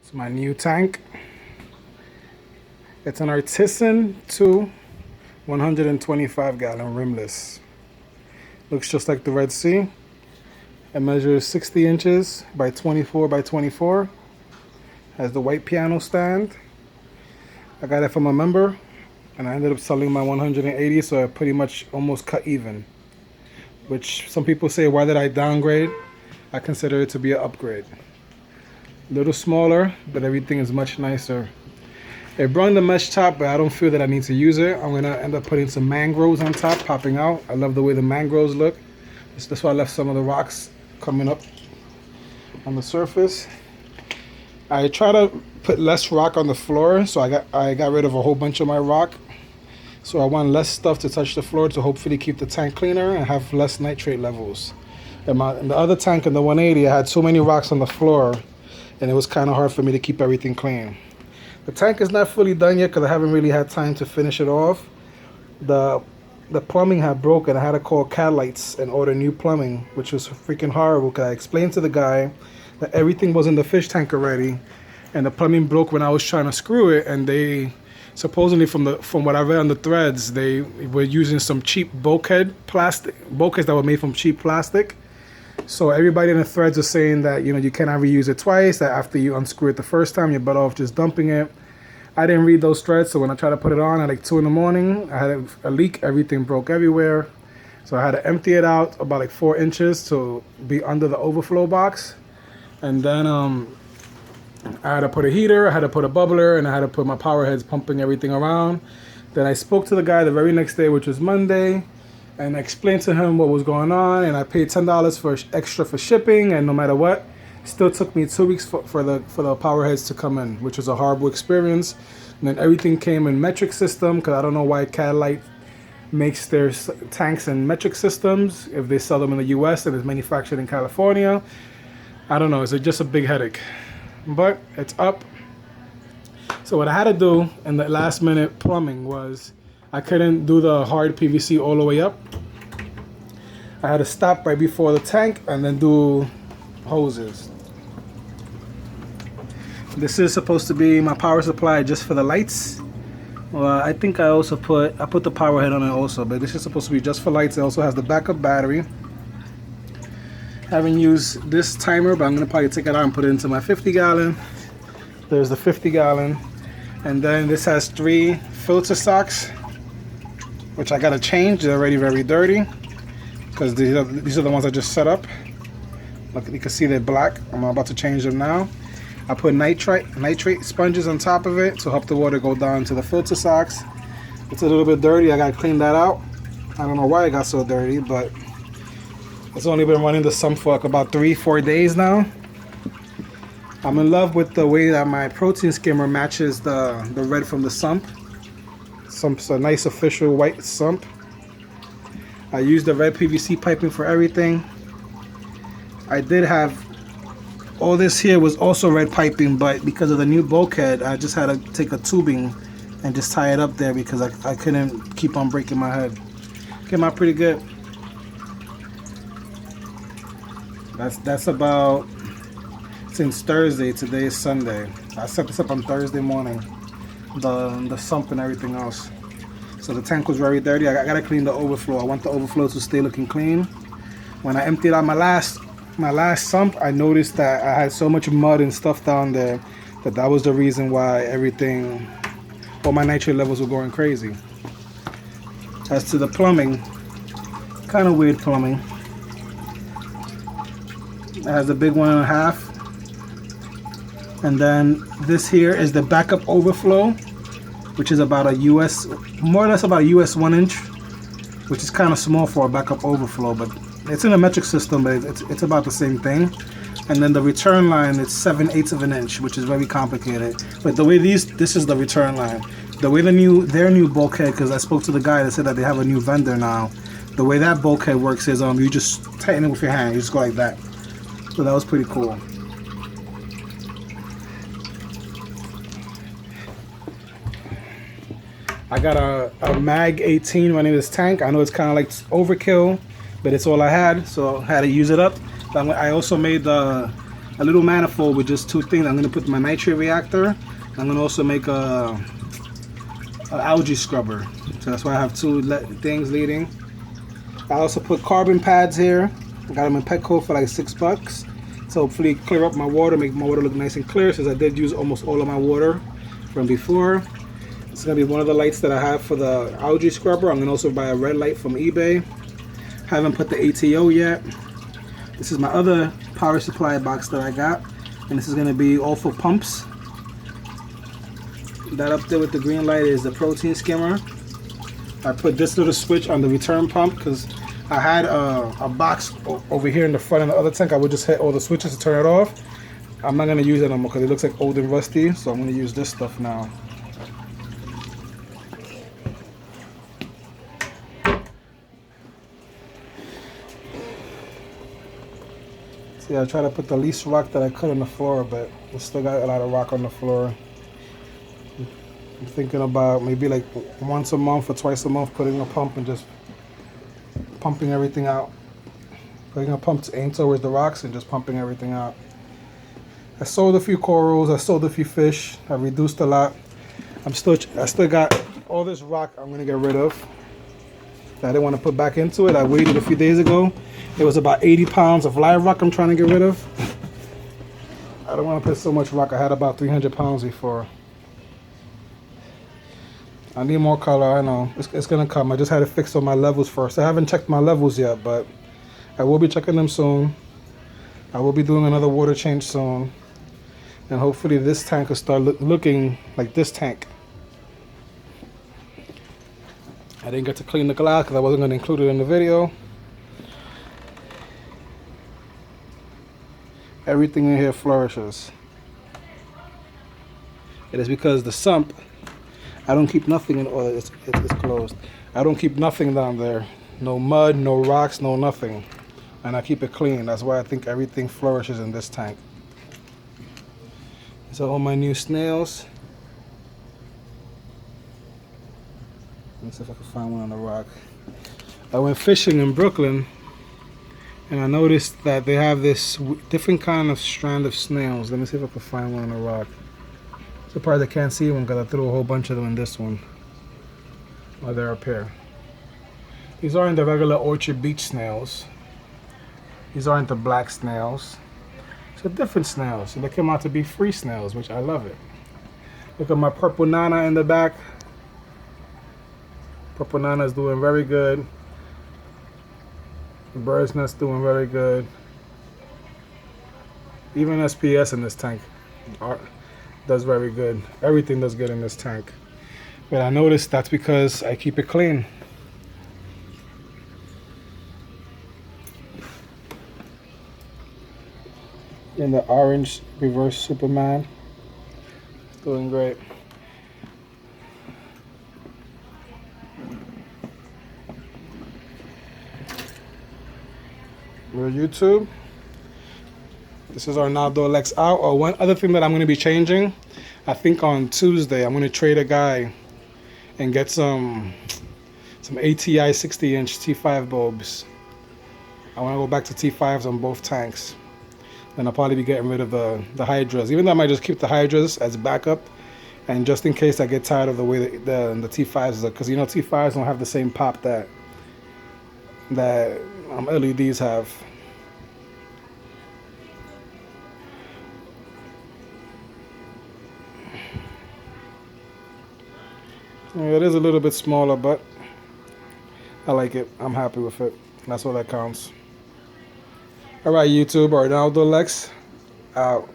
It's my new tank. It's an Artisan 2 125-gallon rimless. Looks just like the Red Sea. It measures 60 inches by 24 by 24. Has the white piano stand. I got it from a member, and I ended up selling my 180, so I pretty much almost cut even. Which some people say, why did I downgrade? I consider it to be an upgrade. A little smaller, but everything is much nicer. It brought the mesh top, but I don't feel that I need to use it. I'm gonna end up putting some mangroves on top, popping out. I love the way the mangroves look. That's why I left some of the rocks coming up on the surface. I try to put less rock on the floor, so I got rid of a whole bunch of my rock. So I want less stuff to touch the floor to hopefully keep the tank cleaner and have less nitrate levels. In the other tank, in the 180, I had so many rocks on the floor, and it was kind of hard for me to keep everything clean. The tank is not fully done yet because I haven't really had time to finish it off. The plumbing had broken. I had to call Catlights and order new plumbing, which was freaking horrible because I explained to the guy that everything was in the fish tank already, and the plumbing broke when I was trying to screw it, and they supposedly, from what I read on the threads, they were using some cheap bulkheads that were made from cheap plastic. So everybody in the threads was saying that, you know, you cannot reuse it twice, that after you unscrew it the first time, you're better off just dumping it. I didn't read those threads, so when I tried to put it on at like 2 in the morning, I had a leak, everything broke everywhere. So I had to empty it out about like 4 inches to be under the overflow box. And then I had to put a heater, I had to put a bubbler, and I had to put my power heads pumping everything around. Then I spoke to the guy the very next day, which was Monday, and I explained to him what was going on, and I paid $10 for extra for shipping, and no matter what, it still took me 2 weeks for the power heads to come in, which was a horrible experience. And then everything came in metric system, because I don't know why Catlight makes their tanks in metric systems if they sell them in the US and it's manufactured in California. I don't know, it's just a big headache. But it's up. So what I had to do in the last minute plumbing was I couldn't do the hard PVC all the way up. I had to stop right before the tank and then do hoses. This is supposed to be my power supply just for the lights. Well, I think I also put the power head on it also, but this is supposed to be just for lights. It also has the backup battery. Haven't used this timer, but I'm gonna probably take it out and put it into my 50-gallon. There's the 50-gallon. And then this has 3 filter socks, which I gotta change. They're already very dirty because these are the ones I just set up. Look, you can see they're black. I'm about to change them now. I put nitrate sponges on top of it to help the water go down to the filter socks. It's a little bit dirty. I gotta clean that out. I don't know why it got so dirty, but it's only been running the sump for like about 3-4 days now. I'm in love with the way that my protein skimmer matches the red from the sump. Sump's a nice official white sump. I used the red PVC piping for everything. I did have all this here was also red piping, but because of the new bulkhead, I just had to take a tubing and just tie it up there because I couldn't keep on breaking my head. Came out pretty good. That's about since Thursday. Today is Sunday. I set this up on Thursday morning. The sump and everything else. So the tank was very dirty. I gotta clean the overflow. I want the overflow to stay looking clean. When I emptied out my last sump, I noticed that I had so much mud and stuff down there that was the reason why all my nitrate levels were going crazy. As to the plumbing, kind of weird plumbing. It has a big 1.5, and then this here is the backup overflow, which is about more or less about a US 1 inch, which is kind of small for a backup overflow, but it's in a metric system, but it's about the same thing. And then the return line is 7/8 of an inch, which is very complicated. But the way this is the return line. The way their new bulkhead, because I spoke to the guy that said that they have a new vendor now. The way that bulkhead works is you just tighten it with your hand. You just go like that. So that was pretty cool. I got a Mag 18 running this tank. I know it's kind of like overkill, but it's all I had, so I had to use it up. I also made the a little manifold with just two things. I'm gonna put my nitrate reactor. I'm gonna also make a algae scrubber. So that's why I have two things leading. I also put carbon pads here. I got them in Petco for like $6. So hopefully clear up my water, make my water look nice and clear, since I did use almost all of my water from before. It's gonna be one of the lights that I have for the algae scrubber. I'm gonna also buy a red light from eBay. Haven't put the ATO yet. This is my other power supply box that I got, and this is gonna be all for pumps. That up there with the green light is the protein skimmer. I put this little switch on the return pump because I had a box over here in the front of the other tank. I would just hit all the switches to turn it off. I'm not gonna use it anymore because it looks like old and rusty, so I'm gonna use this stuff now. See, I try to put the least rock that I could on the floor, but we still got a lot of rock on the floor. I'm thinking about maybe like once a month or twice a month putting a pump and just pumping everything out. Putting a pump to aim towards the rocks and just pumping everything out. I sold a few corals, I sold a few fish, I reduced a lot. I still got all this rock I'm gonna get rid of that I didn't want to put back into it. I weighed it a few days ago. It was about 80 pounds of live rock I'm trying to get rid of. I don't want to put so much rock. I had about 300 pounds before. I need more color, I know. It's gonna come. I just had to fix all my levels first. I haven't checked my levels yet, but I will be checking them soon. I will be doing another water change soon. And hopefully this tank will start looking like this tank. I didn't get to clean the glass because I wasn't going to include it in the video. Everything in here flourishes. It is because the sump, I don't keep nothing in order. It's closed. I don't keep nothing down there. No mud, no rocks, no nothing. And I keep it clean. That's why I think everything flourishes in this tank. These are all my new snails. Let me see if I can find one on the rock. I went fishing in Brooklyn and I noticed that they have this different kind of strand of snails. Let me see if I can find one on the rock. Surprised I can't see one because I threw a whole bunch of them in this one. Oh, they're up here. These aren't the regular Orchard Beach snails. These aren't the black snails. These are different snails. And they came out to be free snails, which I love it. Look at my purple nana in the back. Purple nana is doing very good. The bird's nest doing very good. Even SPS in this tank does very good. Everything does good in this tank. But I noticed that's because I keep it clean. In the orange reverse Superman. It's doing great. We're YouTube. This is our Naldo Lex out. Oh, one other thing that I'm going to be changing, I think on Tuesday I'm going to trade a guy and get some ATI 60-inch T5 bulbs. I want to go back to T5s on both tanks. Then I'll probably be getting rid of the hydras. Even though I might just keep the hydras as backup, and just in case I get tired of the way the T5s are, because you know T5s don't have the same pop that LEDs have. Yeah, it is a little bit smaller, but I like it. I'm happy with it. That's all that counts. All right, YouTube, Arnaldo Lex out.